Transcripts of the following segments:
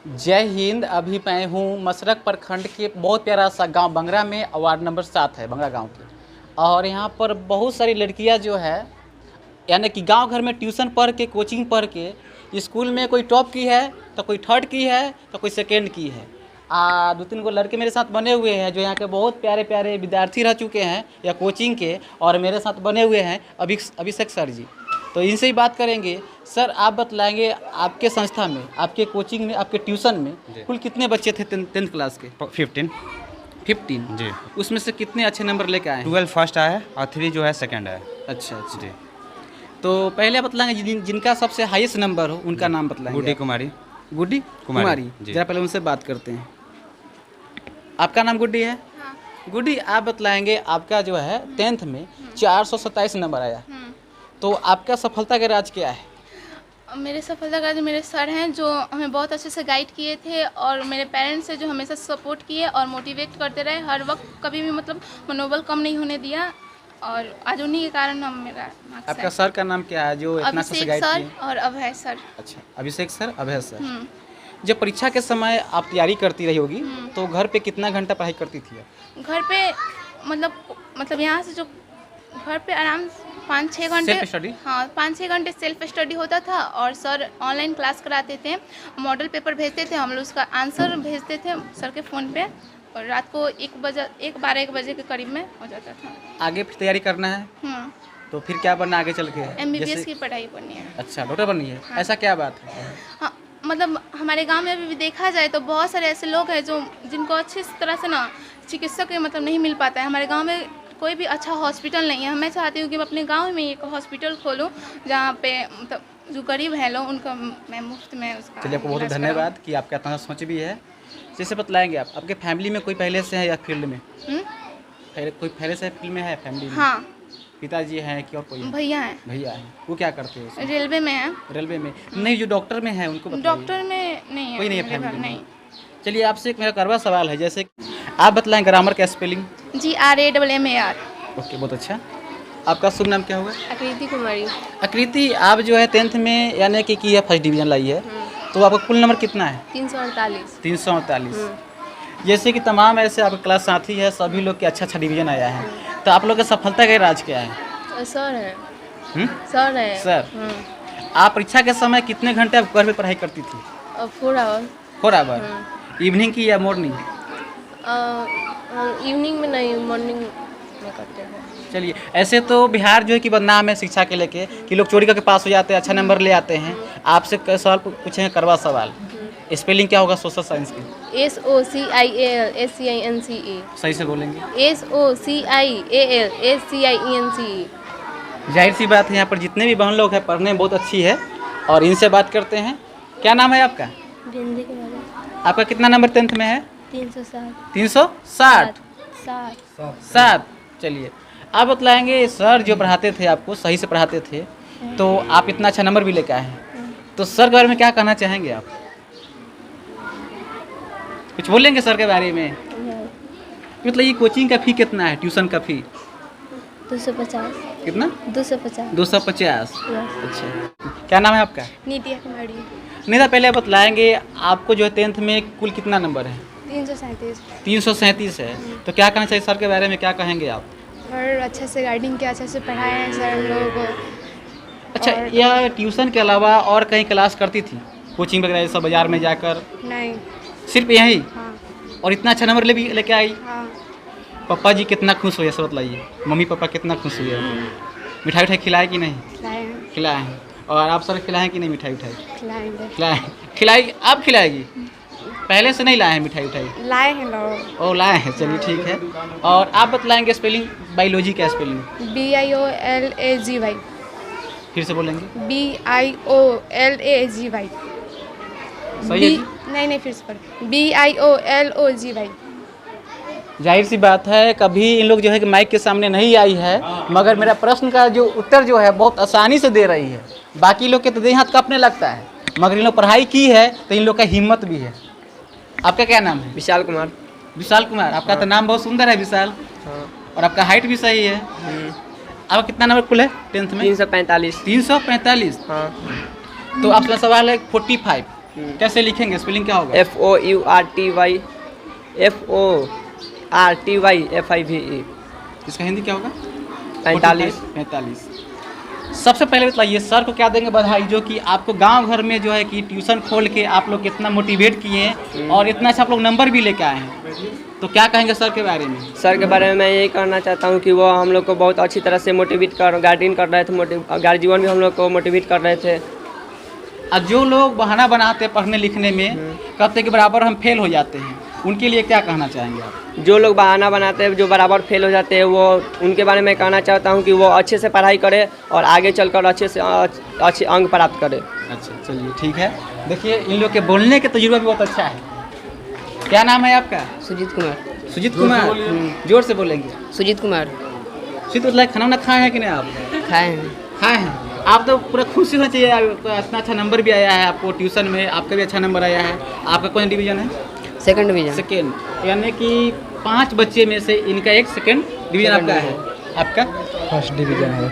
जय हिंद। अभी मैं हूँ मसरक प्रखंड के बहुत प्यारा सा गांव बंगरा में, वार्ड नंबर 7 है बंगरा गांव की। और यहाँ पर बहुत सारी लड़कियाँ जो है यानी कि गांव घर में ट्यूशन पढ़ के, कोचिंग पढ़ के, स्कूल में कोई टॉप की है तो कोई थर्ड की है तो कोई सेकेंड की है। 2-3 गो लड़के मेरे साथ बने हुए हैं जो यहाँ के बहुत प्यारे प्यारे विद्यार्थी रह चुके हैं या कोचिंग के, और मेरे साथ बने हुए हैं अभिषेक सर जी। तो इनसे ही बात करेंगे। सर, आप बतलाएंगे आपके संस्था में, आपके कोचिंग में, आपके ट्यूशन में कुल कितने बच्चे थे 10th क्लास के? 15 जी। उसमें से कितने अच्छे नंबर लेके आए हैं? 12 फर्स्ट आया है और 3 जो है सेकंड है। अच्छा जी। तो पहले बतलाएंगे जिनका सबसे हाईएस्ट नंबर हो उनका नाम बतलाएंगे। गुड्डी कुमारी। गुड्डी कुमारी जी। जरा पहले उनसे बात करते हैं। आपका नाम गुड्डी है? हाँ। गुड्डी, आप बतलाएंगे आपका जो है 10th में 427 नंबर आया, तो आपका सफलता का राज क्या है? मेरे सफलता का जो मेरे सर हैं जो हमें बहुत अच्छे से गाइड किए थे, और मेरे पेरेंट्स हैं जो हमेशा सपोर्ट किए और मोटिवेट करते रहे हर वक्त, कभी भी मतलब मनोबल कम नहीं होने दिया, और आज उन्हीं के कारण हम मेरा marks आपका है। सर का नाम क्या है जो इतना अच्छा से अभिषेक गाइड सर किए? और अभय सर। अच्छा, अभिषेक सर, अभय सर। जब परीक्षा के समय आप तैयारी करती रही होगी तो घर पे कितना घंटा पढ़ाई करती थी आप? घर पे मतलब यहाँ से जो घर पे आराम 5-6 घंटे सेल्फ स्टडी? हाँ, 5-6 घंटे सेल्फ स्टडी होता था, और सर ऑनलाइन क्लास कराते थे, मॉडल पेपर भेजते थे, हम लोग उसका आंसर भेजते थे सर के फ़ोन पे, और रात को 1 बजे के करीब में हो जाता था। आगे फिर तैयारी करना है तो फिर क्या बनना आगे चल के? MBBS की पढ़ाई करनी है। अच्छा, डॉक्टर बननी है? ऐसा क्या बात है? हाँ, मतलब हमारे गांव में अभी भी देखा जाए तो बहुत सारे ऐसे लोग हैं जो जिनको अच्छी तरह से ना चिकित्सक मतलब नहीं मिल पाता है। हमारे गांव में कोई भी अच्छा हॉस्पिटल नहीं है। मैं चाहती हूँ कि मैं अपने गांव में एक हॉस्पिटल खोलूँ जहाँ पे मतलब जो गरीब हैं लोग उनका मैं मुफ्त में उसका। चलिए, आपको बहुत इलाज धन्यवाद कि आपका इतना सोच भी है। जैसे बतलाएंगे आप, आपके फैमिली में कोई पहले से है या फील्ड में? कोई पहले से फील्ड में है फैमिली में? हाँ, पिताजी हैं कि और कोई है? भैया हैं, भैया हैं। वो क्या करते हैं उसमें? रेलवे में हैं। रेलवे में? नहीं, जो डॉक्टर में है उनको बताइए। डॉक्टर में नहीं है, कोई नहीं है मेरे घर फैमिली में? नहीं। चलिए, आपसे एक मेरा करवा सवाल है। जैसे आप बतलाएं ग्रामर का स्पेलिंग। GRAMMAR। ओके, बहुत अच्छा। आपका शुभ नाम क्या हुआ? आकृति कुमारी। आकृति, आप जो है 10th में यानी कि है फर्स्ट डिवीजन लाई है, तो आपका कुल नंबर कितना है? 348। 348। जैसे कि तमाम ऐसे आपके क्लास साथी है, सभी लोग के अच्छा डिवीजन आया है, तो आप लोग का सफलता का राज क्या है? सर है। सर है। सर, आप परीक्षा के समय कितने घंटे आप घर में पढ़ाई करती थी? 4 आवर। 4 आवर। इवनिंग की या मॉर्निंग? इवनिंग में नहीं, मॉर्निंग में करते हैं। चलिए, ऐसे तो बिहार जो है कि बदनाम है शिक्षा के लेके कि लोग चोरी करके पास हो जाते हैं, अच्छा नंबर ले आते हैं। आपसे सवाल पूछेंगे, करवा सवाल। स्पेलिंग क्या होगा सोशल साइंस की? SOCIALSCINCE। सही से बोलेंगे। SOCIALSCINCE। जाहिर सी बात है, यहाँ पर जितने भी बहन लोग हैं पढ़ने में बहुत अच्छी है, और इनसे बात करते हैं। क्या नाम है आपका? बिंदी के वाले। आपका कितना नंबर 10th में है? 360। 360। 7। चलिए, आप बतलाएंगे सर जो पढ़ाते थे आपको सही से पढ़ाते थे, तो आप इतना अच्छा नंबर भी लेकर आए हैं, तो सर के बारे में क्या कहना चाहेंगे आप? कुछ बोलेंगे सर के बारे में? मतलब ये कोचिंग का फी कितना है, ट्यूशन का फी? 250। कितना? 250। 250। अच्छा, क्या नाम है आपका? नीतिया कुमारी। नहीं था, पहले बतलाएंगे आपको जो है 10th में कुल कितना नंबर है? 337। 337 है, तो क्या कहना चाहिए सर के बारे में, क्या कहेंगे आप? और अच्छे से गाइडिंग किया, अच्छे से पढ़ाए हैं सर हम लोगों को। अच्छा, यह ट्यूशन के अलावा और कहीं क्लास करती थी, कोचिंग वगैरह सब बाजार में जाकर? नहीं। सिर्फ यही? हाँ। और इतना अच्छा नंबर लेके आई? हाँ। पापा जी कितना खुश हुए सब बतलाइए, मम्मी पापा कितना खुश हुए? मिठाई उठाई खिलाए कि नहीं? खिलाए हैं। खिलाए हैं। और आप सर खिलाएं कि नहीं मिठाई उठाई? खिलाएंगे। खिलाई आप खिलाएगी? पहले से नहीं लाए हैं मिठाई उठाई? लाए हैं लोग। ओ, लाए हैं, चलिए ठीक है। और आप बतलाएंगे स्पेलिंग, बायोलॉजी का स्पेलिंग? BIOLAGY। फिर से बोलेंगे? BIOLAGY। सही है जी? नहीं, फिर से पढ़। BIOLOGY। जाहिर सी बात है, कभी इन लोग जो है कि माइक के सामने नहीं आई है, मगर मेरा प्रश्न का जो उत्तर जो है बहुत आसानी से दे रही है। बाकी लोग के तो देह हाथ कांपने लगता है, मगर इन लोग पढ़ाई की है तो इन लोग का हिम्मत भी है। आपका क्या नाम है? विशाल कुमार। विशाल कुमार, आपका तो नाम बहुत सुंदर है विशाल, और आपका हाइट भी सही है। आपका कितना नंबर कुल है 10th में? 345। 345। हाँ। तो आपका सवाल है 45, कैसे लिखेंगे, स्पेलिंग क्या होगा? FOURTY FORTYFIVE। इसका हिंदी क्या होगा? 45। 45। सबसे पहले बताइए सर को क्या देंगे बधाई, जो कि आपको गांव घर में जो है कि ट्यूशन खोल के आप लोग कितना मोटिवेट किए हैं और इतना अच्छा आप लोग नंबर भी लेके आए हैं। तो क्या कहेंगे सर के बारे में? सर के बारे में मैं यही कहना चाहता हूँ कि वो हम लोग को बहुत अच्छी तरह से मोटिवेट गार्डियन कर रहे थे, गार्जियन भी हम लोग को मोटिवेट कर रहे थे। और जो लोग बहाना बनाते हैं पढ़ने लिखने में, कहते कि बराबर हम फेल हो जाते हैं, उनके लिए क्या कहना चाहेंगे आप? जो लोग बहाना बनाते हैं, जो बराबर फेल हो जाते हैं, वो उनके बारे में कहना चाहता हूँ कि वो अच्छे से पढ़ाई करे और आगे चलकर अच्छे अंक प्राप्त करे। अच्छा चलिए ठीक है। देखिए इन लोग के बोलने का तजुर्बा भी बहुत अच्छा है। क्या नाम है आपका? सुजीत कुमार। सुजीत कुमार, जोर से बोलेंगे। सुजीत कुमार। सुजीत मतलब खाना वाना खाए हैं कि नहीं आप? खाए हैं। खाए हैं। आप तो पूरा खुशी होना चाहिए, आपको इतना अच्छा नंबर भी आया है, आपको ट्यूशन में आपका भी अच्छा नंबर आया है। आपका कौन डिवीजन है? Second division. सेकेंड, यानी कि 5 बच्चे में से इनका एक सेकेंड डिवीजन आपका है। आपका फर्स्ट डिवीजन है।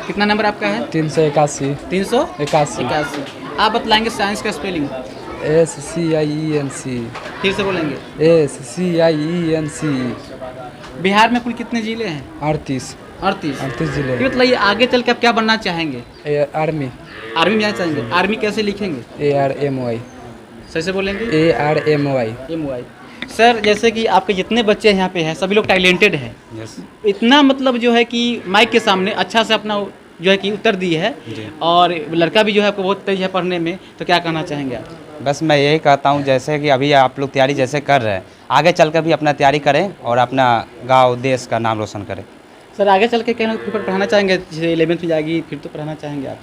कितना नंबर आपका है? 381। 381। आप बतलाएंगे साइंस का स्पेलिंग? SCIENC। फिर से बोलेंगे। SCIENC। बिहार में कुल कितने जिले हैं? 38 जिले। फिर मतलब ये आगे चल के आप क्या बनना चाहेंगे? आर्मी। आर्मी में जाना चाहेंगे। आर्मी कैसे लिखेंगे? ARMY। सही से बोलेंगे। ARMY। सर जैसे कि आपके जितने बच्चे यहाँ पे हैं सभी लोग टैलेंटेड हैं। यस। इतना मतलब जो है कि माइक के सामने अच्छा से अपना जो है कि उत्तर दी है, और लड़का भी जो है आपको बहुत तेज है पढ़ने में, तो क्या कहना चाहेंगे आप? बस मैं यही कहता हूँ जैसे कि अभी आप लोग तैयारी जैसे कर रहे हैं, आगे चल कर भी अपना तैयारी करें और अपना गांव देश का नाम रोशन करें। सर आगे चल के कहना फिर पढ़ाना चाहेंगे, जैसे 11th में जाएगी फिर तो पढ़ाना चाहेंगे आप?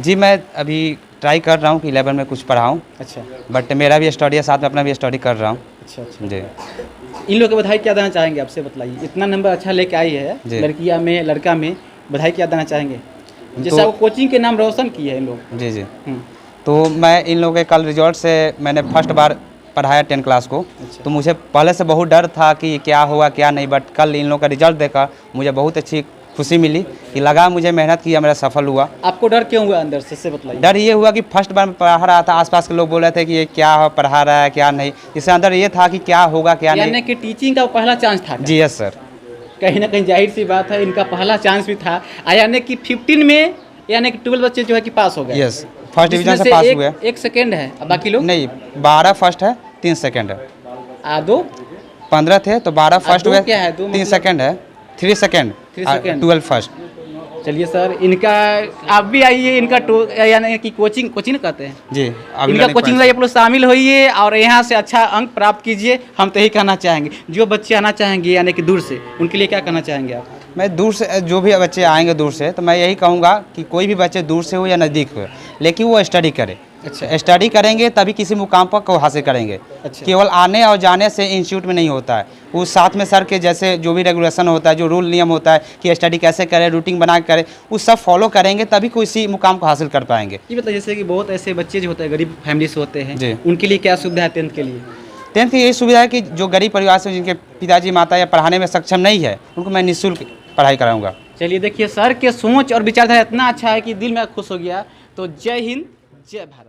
जी मैं अभी ट्राई कर रहा हूँ कि 11 में कुछ पढ़ाऊँ, अच्छा बट मेरा भी स्टडी है, साथ में अपना भी स्टडी कर रहा हूँ। अच्छा अच्छा। जी इन लोग को बधाई क्या देना चाहेंगे आपसे बताइए? इतना नंबर अच्छा लेके आई है जी। लड़कियां में लड़का में, बधाई क्या देना चाहेंगे? जैसे तो- आपको कोचिंग के नाम रोशन किए हैं इन लोग। जी। हम्म, तो मैं इन लोगों के कल रिजल्ट से मैंने फर्स्ट बार पढ़ाया 10 क्लास को, अच्छा। तो मुझे पहले से बहुत डर था कि क्या होगा क्या नहीं, बट कल इन लोगों का रिजल्ट देखा मुझे बहुत अच्छी खुशी मिली कि लगा मुझे मेहनत किया, मेरा सफल हुआ। आपको डर क्यों हुआ अंदर से बताइए? डर ये हुआ कि फर्स्ट बार मैं पढ़ा रहा था, आसपास के लोग बोल रहे थे कि ये क्या पढ़ा रहा है क्या नहीं, इससे अंदर ये था कि क्या होगा क्या यानी नहीं। कि टीचिंग का पहला चांस था? जी यस सर। कहीं ना कहीं जाहिर सी बात है इनका पहला चांस भी था, यानी कि 15 में यानी कि 12 बच्चे जो है कि पास हो गए। यस, फर्स्ट डिवीजन जिसमें से पास एक, हुए। एक सेकेंड है, अब बाकी लोग नहीं, 12 फर्स्ट है, 3 सेकेंड है। 2 15 थे तो 12 फर्स्ट दो हुए, क्या है? 3 सेकेंड है, 3 सेकेंड, 3 सेकेंड। 12 फर्स्ट। चलिए सर इनका आप भी आइए, इनका यानी कि कोचिंग कहते हैं जी इनका कोचिंग में आप लोग शामिल होइए और यहाँ से अच्छा अंक प्राप्त कीजिए। हम तो यही कहना चाहेंगे, जो बच्चे आना चाहेंगे यानी कि दूर से, उनके लिए क्या कहना चाहेंगे आप? मैं दूर से जो भी बच्चे आएंगे दूर से, तो मैं यही कहूँगा कि कोई भी बच्चे दूर से हो या नज़दीक हो, लेकिन वो स्टडी करे। अच्छा। स्टडी करेंगे तभी किसी मुकाम पर को हासिल करेंगे। अच्छा। केवल आने और जाने से इंस्टीट्यूट में नहीं होता है, वो साथ में सर के जैसे जो भी रेगुलेशन होता है, जो रूल नियम होता है कि स्टडी कैसे करें, रूटीन बना के करें, वो सब फॉलो करेंगे तभी किसी मुकाम को हासिल कर पाएंगे। ये मतलब जैसे कि बहुत ऐसे बच्चे जो होते हैं गरीब फैमिली से होते हैं, जी। उनके लिए क्या सुविधा है 10th के लिए? 10th की यही सुविधा है कि जो गरीब परिवार से जिनके पिताजी माता या पढ़ाने में सक्षम नहीं है, उनको मैं निःशुल्क पढ़ाई कराऊंगा। चलिए देखिए सर के सोच और विचारधारा इतना अच्छा है कि दिल में खुश हो गया। तो जय हिंद, जय भारत।